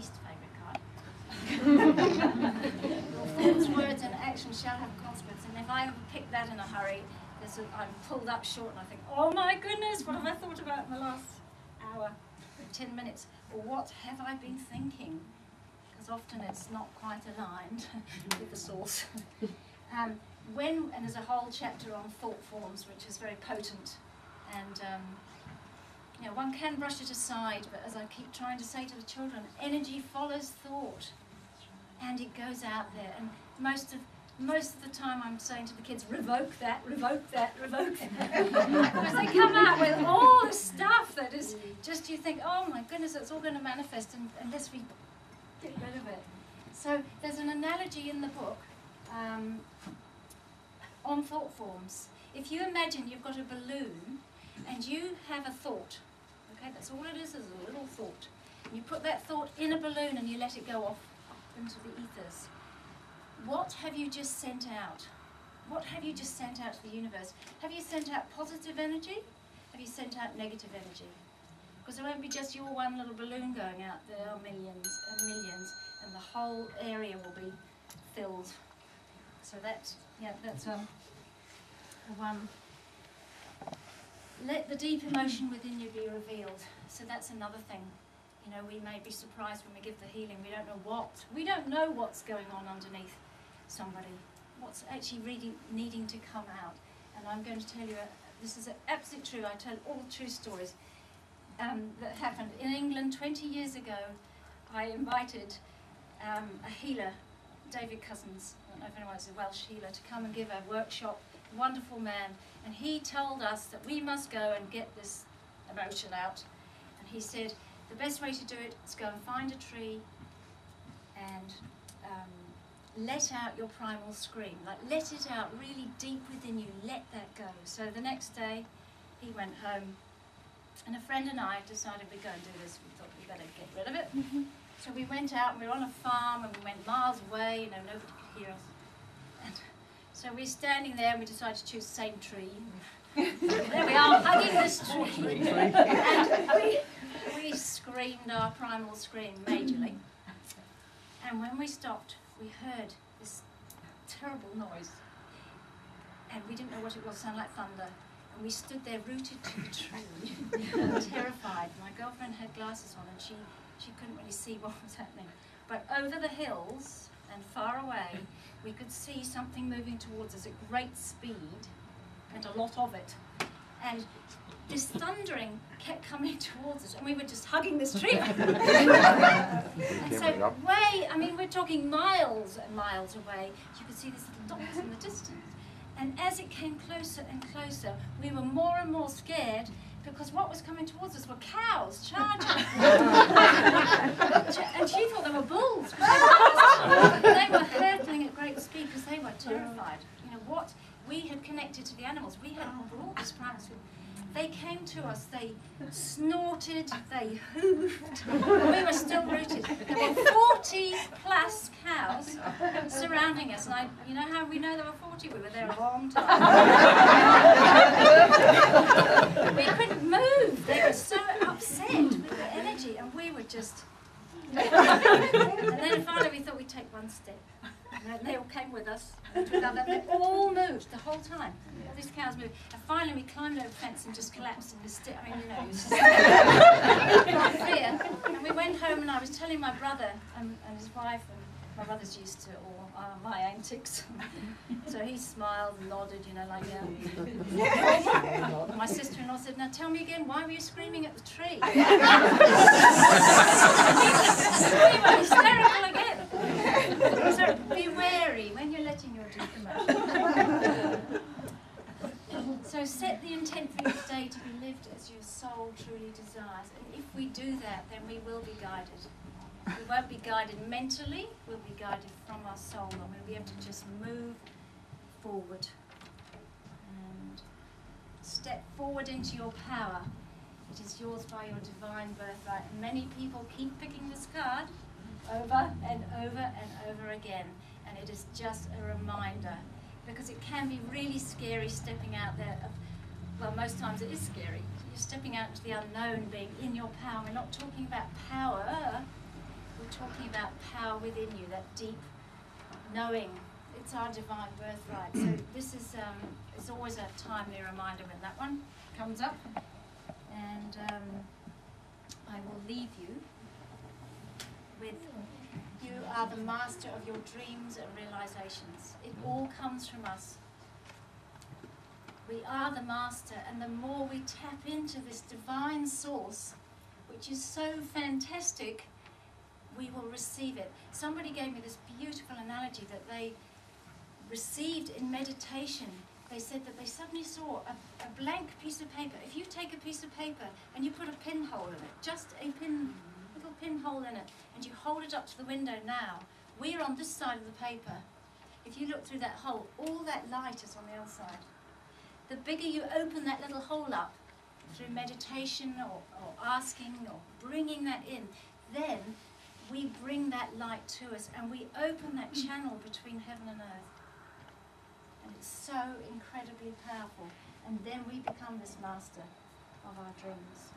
least favourite card. Your thoughts, words and actions shall have a consequence. And if I ever pick that in a hurry, I'm pulled up short and I think, oh my goodness, what have I thought about in the last hour, 10 minutes? Or what have I been thinking? Because often it's not quite aligned with the source. And there's a whole chapter on thought forms, which is very potent. And you know, one can brush it aside, but as I keep trying to say to the children, energy follows thought, and it goes out there. And most of the time I'm saying to the kids, revoke that, revoke that, revoke that. Because they come out with all this stuff that is just, you think, oh my goodness, it's all going to manifest unless we get rid of it. So there's an analogy in the book on thought forms. If you imagine you've got a balloon and you have a thought, okay, that's all it is a little thought. And you put that thought in a balloon and you let it go off into the ethers. What have you just sent out? What have you just sent out to the universe? Have you sent out positive energy? Have you sent out negative energy? Because it won't be just your one little balloon going out, there are millions and millions, and the whole area will be filled. So that's the one. Let the deep emotion within you be revealed. So that's another thing. You know, we may be surprised when we give the healing. We don't know what's going on underneath somebody, what's actually really needing to come out. And I'm going to tell you, this is absolutely true. I tell all true stories that happened. In England 20 years ago, I invited a healer, David Cousins, I don't know if anyone's a Welsh healer, to come and give a workshop. Wonderful man. And he told us that we must go and get this emotion out. And he said, the best way to do it is go and find a tree and let out your primal scream. Like, let it out really deep within you. Let that go. So the next day, he went home, and a friend and I decided we'd go and do this. We thought we'd better get rid of it. So we went out, and we were on a farm, and we went miles away, you know, nobody could hear us. And so we were standing there, and we decided to choose the same tree. There we are, hugging this tree. And we screamed our primal scream majorly. And when we stopped, we heard this terrible noise. And we didn't know what it was, it sounded like thunder. And we stood there rooted to the tree, terrified. My girlfriend had glasses on and she couldn't really see what was happening. But over the hills and far away, we could see something moving towards us at great speed, and a lot of it. And this thundering kept coming towards us, and we were just hugging this tree. And so we're talking miles and miles away. You could see these little dots in the distance. And as it came closer and closer, we were more and more scared, because what was coming towards us were cows charging. And she thought they were bulls. They were hurtling at great speed because they were terrified. You know what? We had connected to the animals. We had brought this privacy. They came to us, they snorted, they hooved, and we were still rooted. There were 40 plus cows surrounding us, and you know how we know there were 40? We were there a long time. We couldn't move, they were so upset with the energy, and we were just... And then finally we thought we'd take one step. And they all came with us, and they all moved the whole time. All these cows moved. And finally we climbed over the fence and just collapsed in the stick. I mean, you know, it was just fear. And we went home, and I was telling my brother and his wife, and my brother's used to all my antics. So he smiled and nodded, you know, like, yeah. My sister-in-law said, now tell me again, why were you screaming at the tree? We were hysterical again. So be wary when you're letting your deep emotion. So set the intent for each day to be lived as your soul truly desires. And if we do that, then we will be guided. We won't be guided mentally, we'll be guided from our soul, and we'll be able to just move forward. And step forward into your power. It is yours by your divine birthright. And many people keep picking this card over and over and over again, and it is just a reminder, because it can be really scary stepping out there. Well, most times it is scary. You're stepping out into the unknown, being in your power. We're not talking about power, we're about power within you, that deep knowing. It's our divine birthright. So this is it's always a timely reminder when that one comes up. And I will leave you with, you are the master of your dreams and realizations. It all comes from us. We are the master, and the more we tap into this divine source, which is so fantastic, we will receive it. Somebody gave me this beautiful analogy that they received in meditation. They said that they suddenly saw a blank piece of paper. If you take a piece of paper and you put a pinhole in it, just a little pinhole in it, and you hold it up to the window now, we're on this side of the paper. If you look through that hole, all that light is on the other side. The bigger you open that little hole up through meditation or asking or bringing that in, then we bring that light to us and we open that channel between heaven and earth. And it's so incredibly powerful. And then we become this master of our dreams.